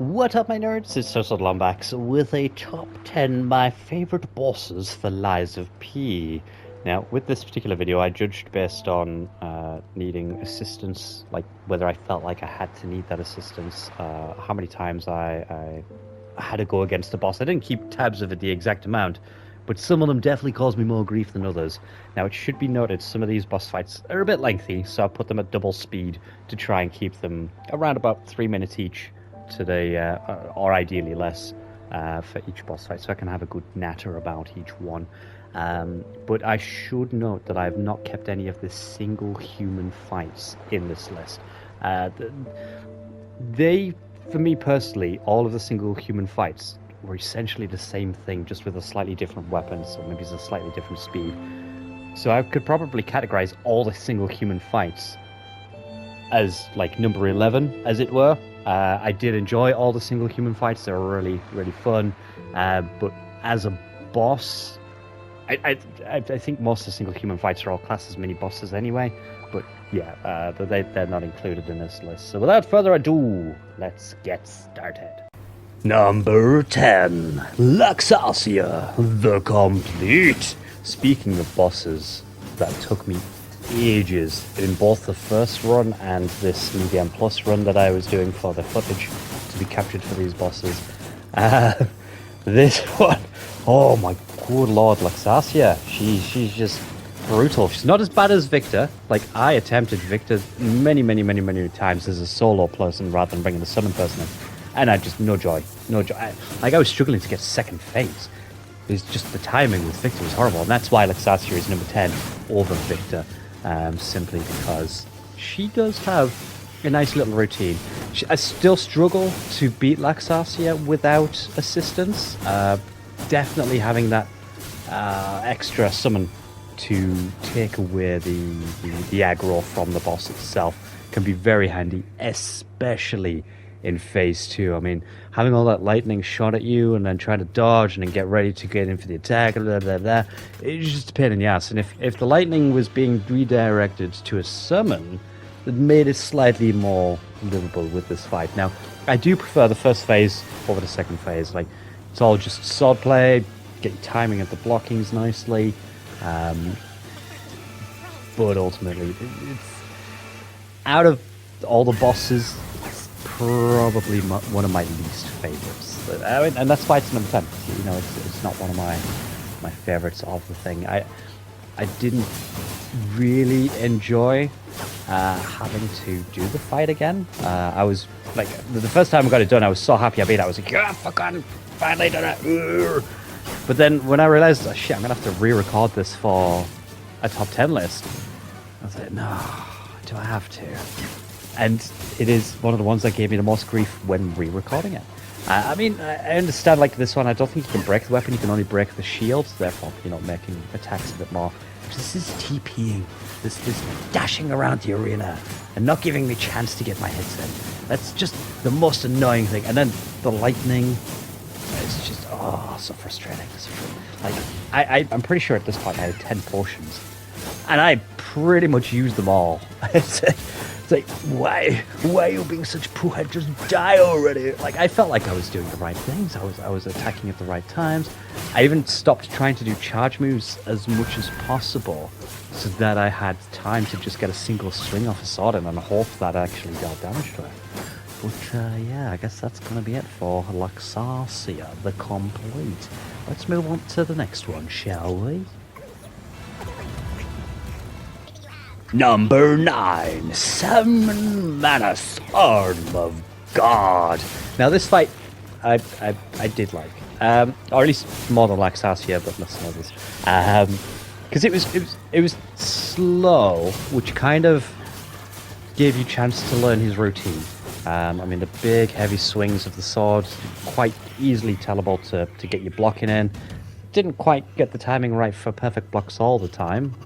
What up, my nerds? It's ToastedLombax with a top 10 my favorite bosses for Lies of P. Now, with this particular video, I judged based on needing assistance, like whether I felt like I had to need that assistance, how many times I had to go against the boss. I didn't keep tabs of it the exact amount, but some of them definitely caused me more grief than others. Now, it should be noted, some of these boss fights are a bit lengthy, so I put them at double speed to try and keep them around about 3 minutes each. Today, or ideally less, for each boss fight, so I can have a good natter about each one. But I should note that I have not kept any of the single human fights in this list. For me personally, all of the single human fights were essentially the same thing, just with a slightly different weapon, so maybe it's a slightly different speed. So I could probably categorize all the single human fights as like number 11, as it were. I did enjoy all the single human fights. They were really, really fun. But as a boss, I think most of the single human fights are all classed as mini bosses anyway. But yeah, they're not included in this list. So without further ado, let's get started. Number 10, Luxasia, the Complete. Speaking of bosses that took me ages in both the first run and this Medium Plus run that I was doing for the footage to be captured for these bosses. This one, oh my good lord, Luxasia, she's just brutal. She's not as bad as Victor. Like, I attempted Victor many times as a solo person rather than bringing the summon person in, and I just no joy. I was struggling to get second phase. It's just the timing with Victor was horrible, and that's why Luxasia is number 10 over Victor. Simply because she does have a nice little routine. I still struggle to beat Luxasia without assistance. Definitely having that extra summon to take away the aggro from the boss itself can be very handy, especially in phase 2. I mean, having all that lightning shot at you and then trying to dodge and then get ready to get in for the attack, it's just a pain in the ass. And if the lightning was being redirected to a summon, it made it slightly more livable with this fight. Now, I do prefer the first phase over the second phase. Like, it's all just sword play, get your timing of the blockings nicely, but ultimately, it's out of all the bosses, probably one of my least favorites. And that's why it's number 10. You know, it's not one of my favorites of the thing. I didn't really enjoy having to do the fight again. I was like, the first time I got it done, I was so happy I beat it. I was like, yeah, fucking finally done it. But then when I realized, oh shit, I'm gonna have to re-record this for a top 10 list, I was like, no, do I have to? And it is one of the ones that gave me the most grief when re-recording it. I mean, I understand, like, this one, I don't think you can break the weapon, you can only break the shield, therefore, you know, making attacks a bit more. This is TPing, this dashing around the arena and not giving me a chance to get my hits in. That's just the most annoying thing. And then the lightning, it's just, oh, so frustrating. Like, I'm pretty sure at this point I had 10 potions, and I pretty much used them all. It's like, why are you being such poohead? Just die already. Like, I felt like I was doing the right things. I was attacking at the right times. I even stopped trying to do charge moves as much as possible so that I had time to just get a single swing off a sword and hope that actually dealt damage to it. But yeah, I guess that's going to be it for Luxasia, the Complete. Let's move on to the next one, shall we? Number 9, Summon Manus, Arm of God. Now this fight, I did like, or at least more than Luxasia, but less than others, because it was slow, which kind of gave you a chance to learn his routine. I mean, the big heavy swings of the sword, quite easily tellable to get your blocking in. Didn't quite get the timing right for perfect blocks all the time.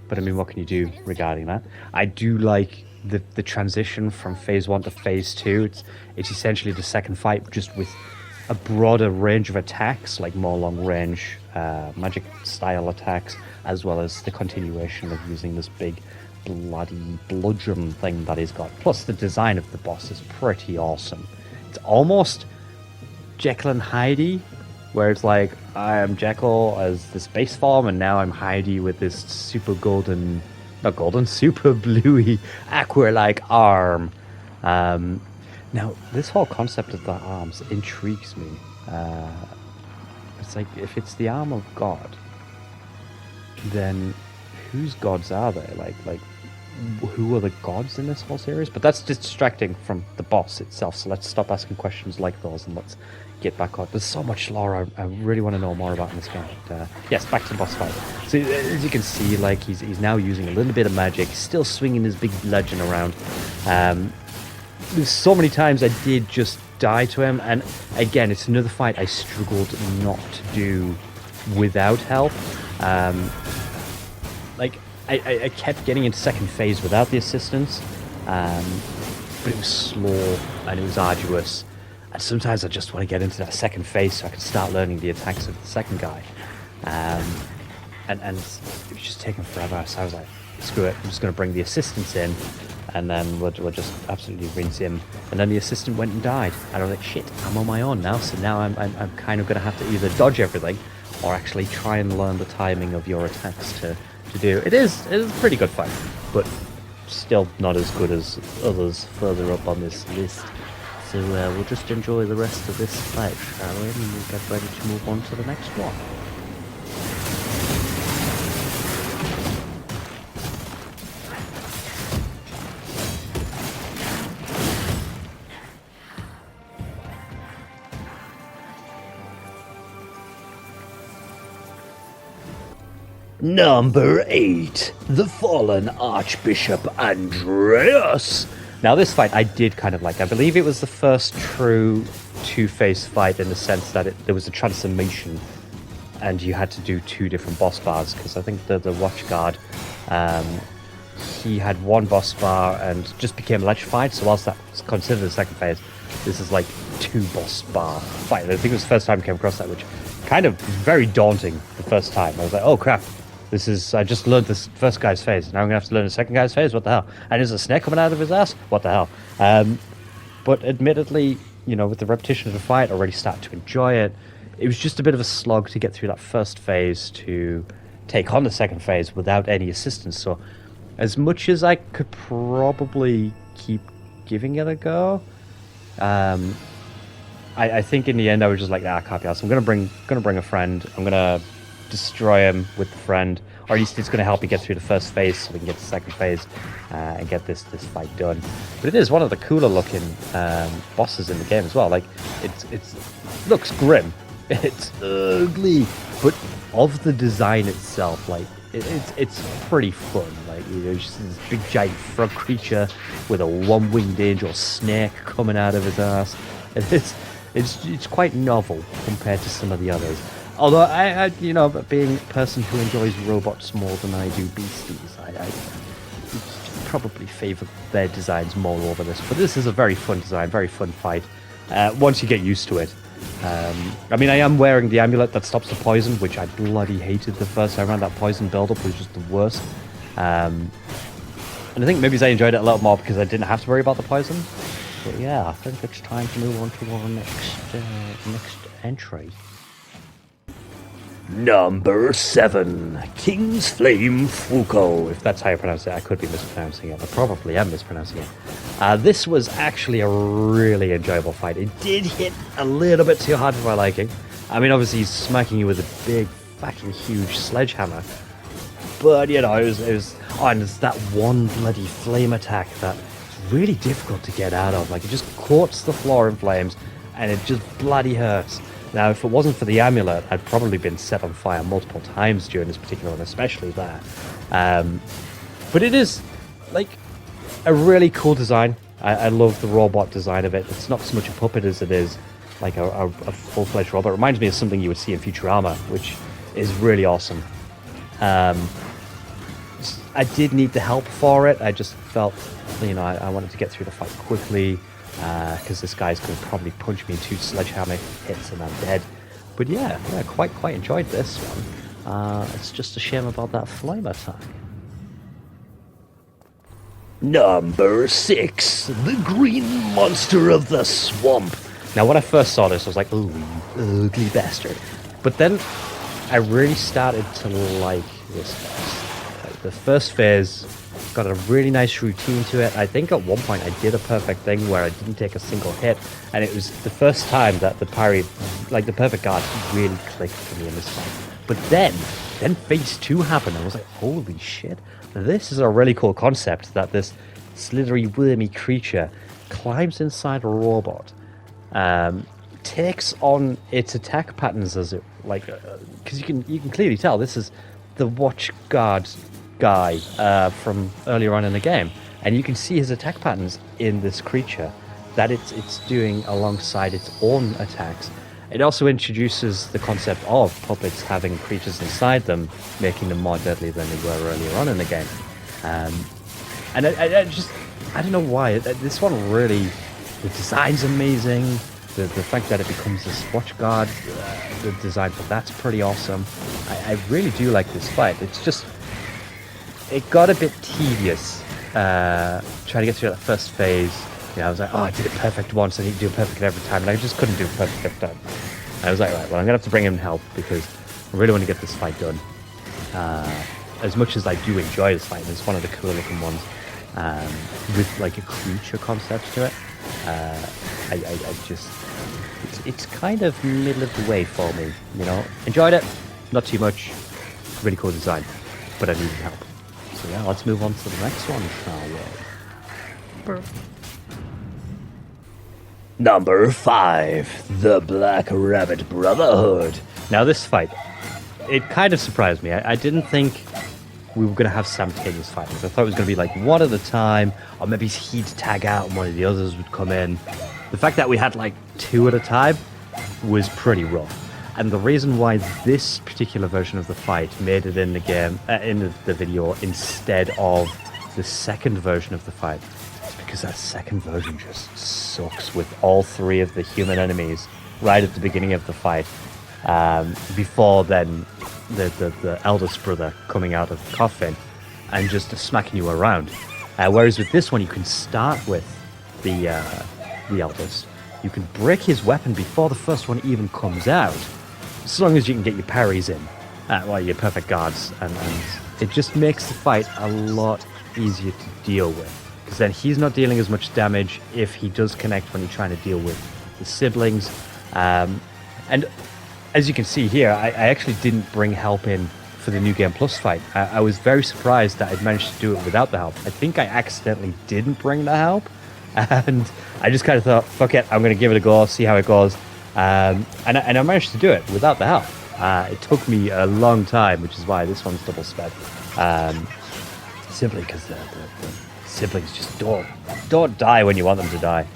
But I mean, what can you do regarding that? I do like the transition from phase 1 to phase 2. It's essentially the second fight, just with a broader range of attacks, like more long range magic style attacks, as well as the continuation of using this big bloody bludgeon thing that he's got. Plus the design of the boss is pretty awesome. it's almost Jekyll and Heidi, where it's like I am Jekyll as this base form, and now I'm Heidi with this super golden, not golden, super bluey aqua-like arm. Now, this whole concept of the arms intrigues me. It's like, if it's the arm of God, then whose gods are they? Like, who are the gods in this whole series? But that's distracting from the boss itself, so let's stop asking questions like those and let's get back on. There's so much lore I really want to know more about in this game. But, yes, back to the boss fight. So as you can see, like, he's now using a little bit of magic, still swinging his big bludgeon around. There's so many times I did just die to him, and again, it's another fight I struggled not to do without help. Like, I kept getting into second phase without the assistance, but it was slow and it was arduous. And sometimes I just want to get into that second phase so I can start learning the attacks of the second guy. And it was just taking forever, so I was like, screw it, I'm just going to bring the assistants in, and then we'll just absolutely rinse him. And then the assistant went and died, and I was like, shit, I'm on my own now, so now I'm kind of going to have to either dodge everything or actually try and learn the timing of your attacks to do. It is a pretty good fight, but still not as good as others further up on this list. So we'll just enjoy the rest of this fight, shall we? And we'll get ready to move on to the next one. Number 8, the fallen Archbishop Andreas. Now this fight I did kind of like. I believe it was the first true two-phase fight in the sense that there was a transformation and you had to do two different boss bars, because I think the Swatch Guard, he had one boss bar and just became electrified, so whilst that's considered the second phase, this is like two boss bar fight. I think it was the first time I came across that, which kind of very daunting the first time. I was like, oh crap. I just learned this first guy's phase. Now I'm going to have to learn the second guy's phase? What the hell? And is a snake coming out of his ass? What the hell? But admittedly, with the repetition of the fight, I already started to enjoy it. It was just a bit of a slog to get through that first phase to take on the second phase without any assistance. So as much as I could probably keep giving it a go, I think in the end I was just like, I can't be asked. I'm going to bring a friend. I'm going to destroy him with the friend, or at least it's going to help me get through the first phase so we can get the second phase and get this fight done. But it is one of the cooler looking bosses in the game as well. Like, it looks grim, it's ugly, but of the design itself, like it's pretty fun. Like, just this big giant frog creature with a one-winged angel snake coming out of his ass. It's quite novel compared to some of the others. Although I being a person who enjoys robots more than I do beasties, I probably favour their designs more over this. But this is a very fun design, very fun fight. Once you get used to it. I am wearing the amulet that stops the poison, which I bloody hated the first time around. That poison build-up was just the worst. And I think maybe I enjoyed it a little more because I didn't have to worry about the poison. But yeah, I think it's time to move on to our next entry. Number 7, King's Flame Fuko. If that's how you pronounce it, I could be mispronouncing it. I probably am mispronouncing it. This was actually a really enjoyable fight. It did hit a little bit too hard for my liking. Obviously he's smacking you with a big, fucking huge sledgehammer. But, it was... Oh, and there's that one bloody flame attack that's really difficult to get out of. Like, it just coats the floor in flames, and it just bloody hurts. Now, if it wasn't for the amulet, I'd probably been set on fire multiple times during this particular one, especially there. But it is, like, a really cool design. I love the robot design of it. It's not so much a puppet as it is like a full-fledged robot. It reminds me of something you would see in Futurama, which is really awesome. I did need the help for it. I just felt, I wanted to get through the fight quickly. Because this guy's going to probably punch me in 2 sledgehammer hits and I'm dead. But yeah, quite enjoyed this one. It's just a shame about that flame attack. Number 6, the green monster of the swamp. Now, when I first saw this, I was like, "Ooh, you ugly bastard!" But then I really started to like this phase. Like, the first phase got a really nice routine to it. I think at one point I did a perfect thing where I didn't take a single hit, and it was the first time that the parry, like the perfect guard, really clicked for me in this fight. But then phase 2 happened, and I was like, "Holy shit! This is a really cool concept that this slithery, wormy creature climbs inside a robot." Takes on its attack patterns as it because you can clearly tell this is the Watch Guard guy from earlier on in the game, and you can see his attack patterns in this creature that it's doing alongside its own attacks. It also introduces the concept of puppets having creatures inside them, making them more deadly than they were earlier on in the game. And I don't know why this one really, the design's amazing. The fact that it becomes this Swatch Guard, the design for that's pretty awesome. I really do like this fight. It's just, it got a bit tedious trying to get through that first phase. You know, I was like, oh, I did it perfect once, I need to do it perfect every time, and I just couldn't do it perfect every time. I was like, right, well, I'm gonna have to bring in help because I really want to get this fight done. As much as I do enjoy this fight, it's one of the cool looking ones with like a creature concept to it. I just, it's kind of middle of the way for me, you know. Enjoyed it, not too much, really cool design, but I needed help. So yeah, let's move on to the next one, shall we? Number 5, the Black Rabbit Brotherhood. Now this fight, it kind of surprised me. I didn't think we were going to have simultaneous fightings. I thought it was going to be like one at a time, or maybe he'd tag out and one of the others would come in. The fact that we had like 2 at a time was pretty rough. And the reason why this particular version of the fight made it in the game, in the video, instead of the second version of the fight, is because that second version just sucks with all 3 of the human enemies right at the beginning of the fight. Before then, the eldest brother coming out of the coffin and just smacking you around. Whereas with this one, you can start with the eldest. You can break his weapon before the first one even comes out, as long as you can get your parries in, your perfect guards, and it just makes the fight a lot easier to deal with, because then he's not dealing as much damage if he does connect when you're trying to deal with the siblings. And as you can see here, I actually didn't bring help in for the New Game Plus fight. I was very surprised that I'd managed to do it without the help. I think I accidentally didn't bring the help, and I just kind of thought, fuck it, I'm going to give it a go, see how it goes. And I managed to do it without the help. It took me a long time, which is why this one's double sped. Simply because the siblings just don't die when you want them to die.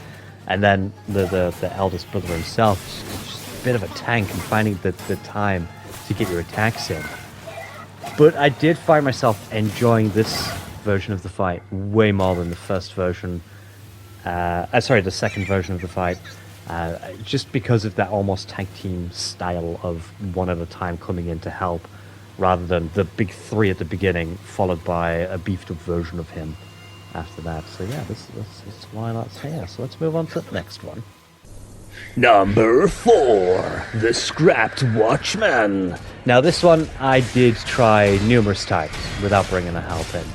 And then the eldest brother himself is just a bit of a tank and finding the time to get your attacks in. But I did find myself enjoying this version of the fight way more than the first version. The second version of the fight. Just because of that almost tag team style of one at a time coming in to help, rather than the big 3 at the beginning, followed by a beefed up version of him after that. So yeah, this is why that's here. So let's move on to the next one. Number 4, the Scrapped Watchman. Now this one I did try numerous times without bringing a help in.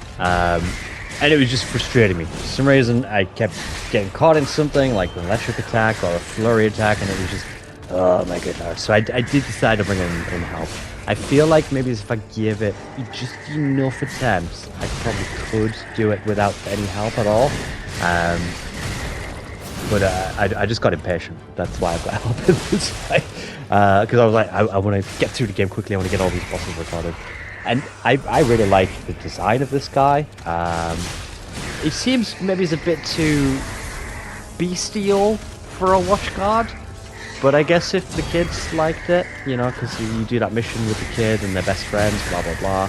And it was just frustrating me. For some reason, I kept getting caught in something like an electric attack or a flurry attack, and it was just, oh my goodness. So I did decide to bring in help. I feel like maybe if I give it just enough attempts, I probably could do it without any help at all. But I just got impatient. That's why I've got help in this fight. Because I was like, I want to get through the game quickly. I want to get all these bosses recorded. And I really like the design of this guy. It seems maybe he's a bit too bestial for a Watch Guard. But I guess if the kids liked it, you know, because you do that mission with the kid and they're best friends, blah, blah, blah.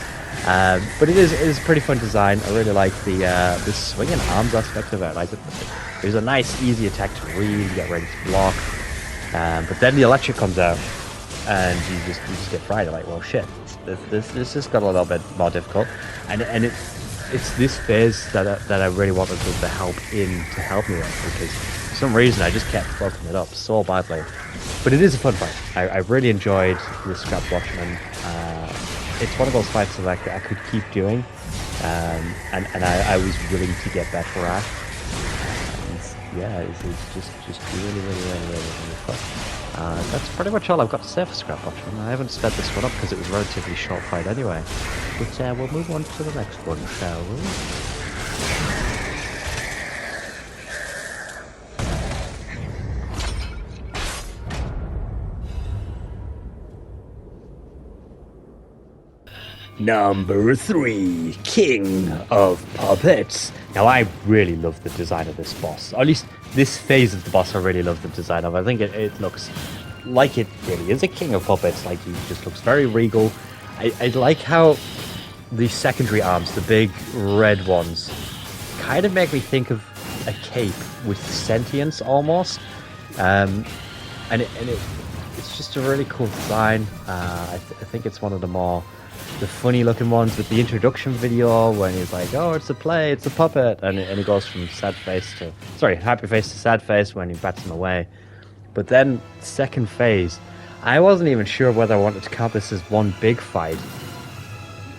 But it is a pretty fun design. I really like the swinging arms aspect of it. Like, it was a nice, easy attack to really get ready to block. But then the electric comes out, and you just get fried. You're like, well, shit. This just got a little bit more difficult, and it's this phase that I really wanted the help to help me with, because for some reason I just kept fucking it up so badly. But it is a fun fight. I really enjoyed the Scrap Watchman. It's one of those fights that I could keep doing, and I was willing to get better at. Yeah, it's just really fun. That's pretty much all I've got to say for Scrap Watchman. I haven't sped this one up because it was a relatively short fight anyway. But we'll move on to the next one, shall we? Number 3, King of Puppets. Now, I really love the design of this boss. Or at least this phase of the boss, I really love the design of. I think it looks like it really is a King of Puppets. Like, he just looks very regal. I like how the secondary arms, the big red ones, kind of make me think of a cape with sentience almost. It's just a really cool design. I think it's one of the funny looking ones with the introduction video when he's like, oh, it's a puppet, and he goes from happy face to sad face when he bats him away. But then second phase, I wasn't even sure whether I wanted to count this as one big fight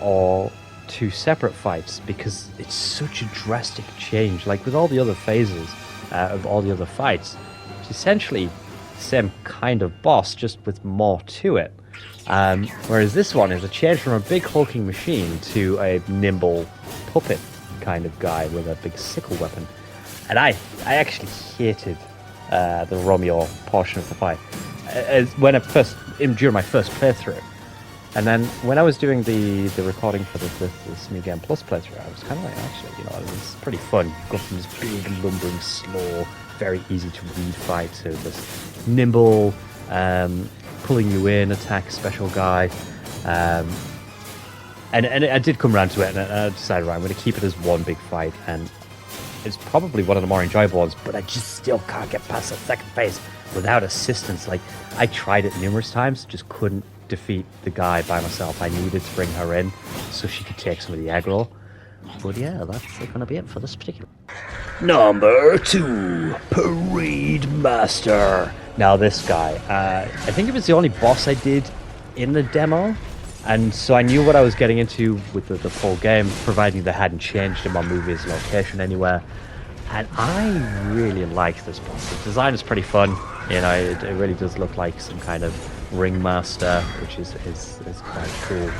or two separate fights, because it's such a drastic change. Like with all the other phases of all the other fights, it's essentially the same kind of boss, just with more to it. Whereas this one is a change from a big hulking machine to a nimble puppet kind of guy with a big sickle weapon. And I actually hated the Romeo portion of the fight during my first playthrough. And then when I was doing the recording for this new game plus playthrough, I was kind of like, actually, it's pretty fun. You've got from this big, lumbering, slow, very easy to read fight to this nimble, pulling you in, attack special guy. And I did come around to it, and I decided, right, I'm going to keep it as one big fight, and it's probably one of the more enjoyable ones, but I just still can't get past the second phase without assistance. Like, I tried it numerous times, just couldn't defeat the guy by myself. I needed to bring her in so she could take some of the aggro. But yeah, that's going to be it for this particular. Number 2, Parade Master. Now this guy, I think it was the only boss I did in the demo, and so I knew what I was getting into with the full game, providing they hadn't changed him or moved his location anywhere. And I really like this boss. The design is pretty fun. It really does look like some kind of ringmaster, which is quite cool.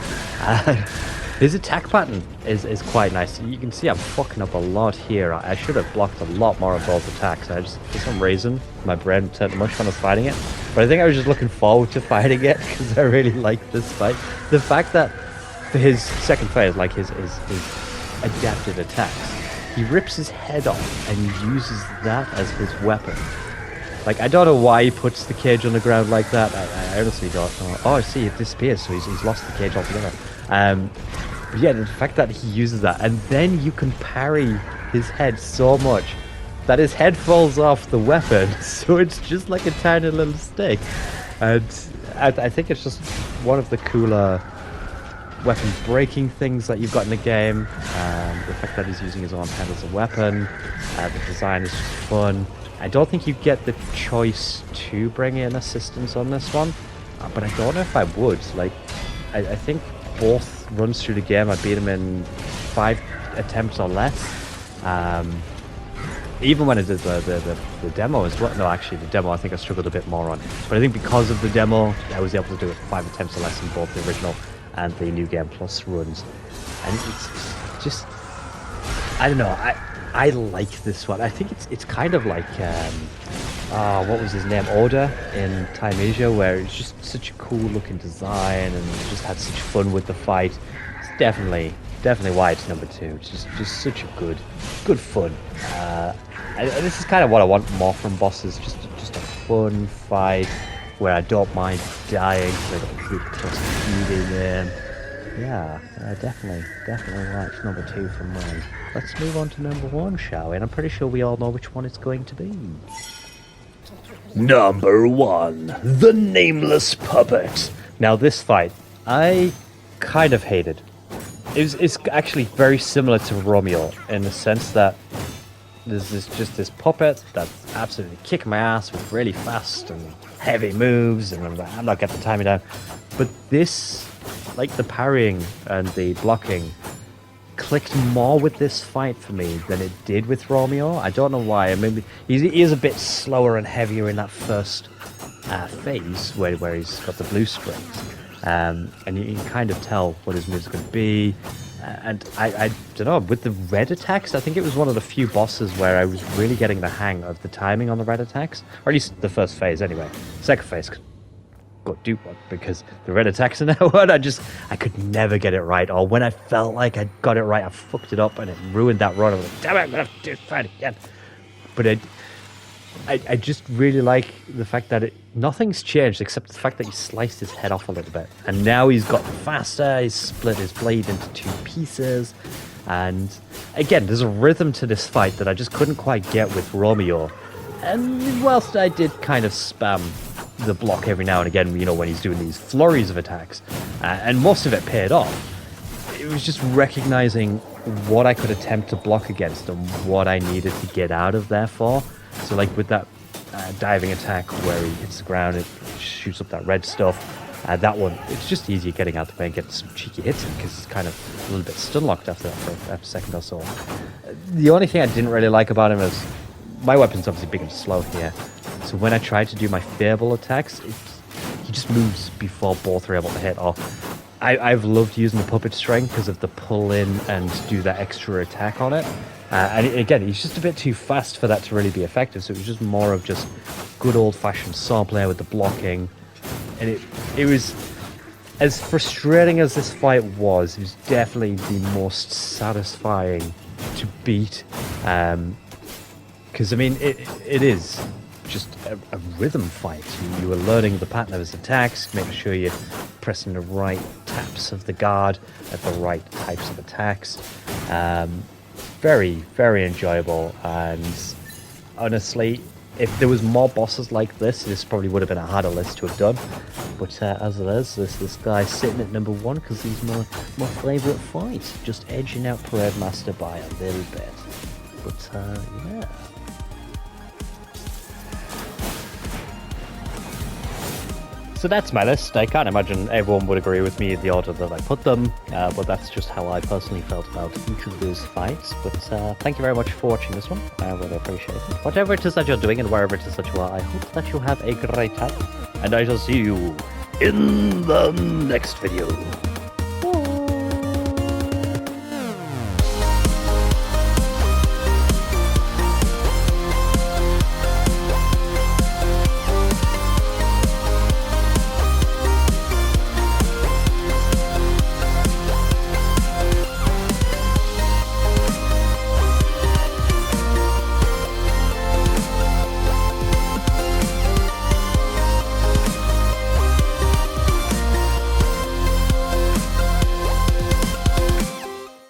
His attack pattern is quite nice. You can see I'm fucking up a lot here. I should have blocked a lot more of those attacks. I just, for some reason, my brain turned to mush when I was fighting it. But I think I was just looking forward to fighting it because I really like this fight. The fact that for his second phase, like his adapted attacks, he rips his head off and uses that as his weapon. Like, I don't know why he puts the cage on the ground like that. I honestly don't know. Oh, I see, it disappears, so he's lost the cage altogether. But yeah, the fact that he uses that, and then you can parry his head so much that his head falls off the weapon, so it's just like a tiny little stick. And I think it's just one of the cooler weapon breaking things that you've got in the game. The fact that he's using his own head as a weapon, the design is just fun. I don't think you get the choice to bring in assistance on this one, but I don't know if I would. Like, I think both runs through the game, I beat him in 5 attempts or less. Even when I did the demo as well. No, actually, the demo I think I struggled a bit more on. But I think because of the demo, I was able to do it 5 attempts or less in both the original and the New Game Plus runs. And it's just, I don't know, I like this one. I think it's kind of like, what was his name, Oda in Time Asia, where it's just such a cool looking design and just had such fun with the fight. It's definitely why it's number 2. It's just such a good fun. This is kind of what I want more from bosses, just a fun fight where I don't mind dying because I got really close to beating him. Yeah, definitely likes number 2 from mine. Let's move on to number 1, shall we? And I'm pretty sure we all know which one it's going to be. Number 1, the Nameless Puppet. Now this fight, I kind of hated. It's actually very similar to Romeo in the sense that there's this puppet that's absolutely kicking my ass with really fast and heavy moves, and I'm not getting the timing down. But this, like the parrying and the blocking, clicked more with this fight for me than it did with Romeo. I don't know why. I mean, he is a bit slower and heavier in that first phase where he's got the blue strings. And you can kind of tell what his moves are going to be. And I don't know, with the red attacks, I think it was one of the few bosses where I was really getting the hang of the timing on the red attacks. Or at least the first phase anyway. Second phase, got duped one because the red attacks in that one, I could never get it right. Or when I felt like I got it right, I fucked it up and it ruined that run. I was like, damn it, I'm going to have to try it again. But I just really like the fact that nothing's changed except the fact that he sliced his head off a little bit. And now he's got faster, he's split his blade into 2 pieces. And again, there's a rhythm to this fight that I just couldn't quite get with Romeo. And whilst I did kind of spam the block every now and again, you know, when he's doing these flurries of attacks, and most of it paid off, it was just recognizing what I could attempt to block against and what I needed to get out of there for. So like with that diving attack where he hits the ground, it shoots up that red stuff. That one, it's just easier getting out the way and getting some cheeky hits in because it's kind of a little bit stun locked after that for a second or so. The only thing I didn't really like about him is my weapon's obviously big and slow here. So when I tried to do my Fable attacks, he just moves before both are able to hit. Or I've loved using the puppet strength because of the pull in and do that extra attack on it. And again, he's just a bit too fast for that to really be effective. So it was just more of just good old-fashioned saw player with the blocking. And it was, as frustrating as this fight was, it was definitely the most satisfying to beat. Because, I mean, it is just a rhythm fight. You were learning the pattern of his attacks, making sure you're pressing the right taps of the guard at the right types of attacks. Very, very enjoyable, and honestly, if there was more bosses like this probably would have been a harder list to have done. But as it is, this guy's sitting at number 1 because he's my favourite fight, just edging out Parade Master by a little bit. But yeah. So that's my list. I can't imagine everyone would agree with me in the order that I put them, but that's just how I personally felt about each of those fights. But thank you very much for watching this one. I really appreciate it. Whatever it is that you're doing and wherever it is that you are, I hope that you have a great time. And I shall see you in the next video.